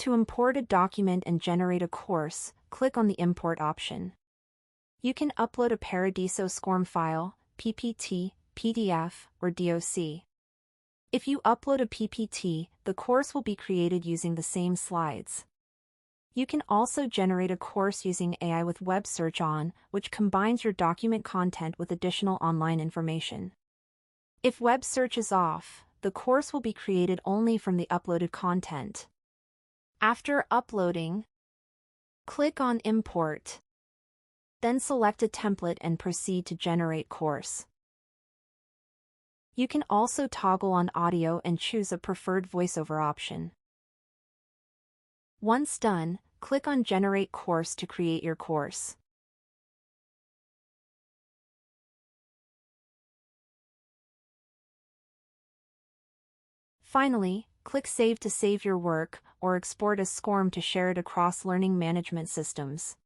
To import a document and generate a course, click on the Import option. You can upload a Paradiso SCORM file, PPT, PDF, or DOC. If you upload a PPT, the course will be created using the same slides. You can also generate a course using AI with Web Search On, which combines your document content with additional online information. If Web Search is off, the course will be created only from the uploaded content. After uploading, click on Import. Then select a template and proceed to generate course. You can also toggle on audio and choose a preferred voiceover option. Once done, click on Generate Course to create your course. Finally, click Save to save your work, or export as SCORM to share it across learning management systems.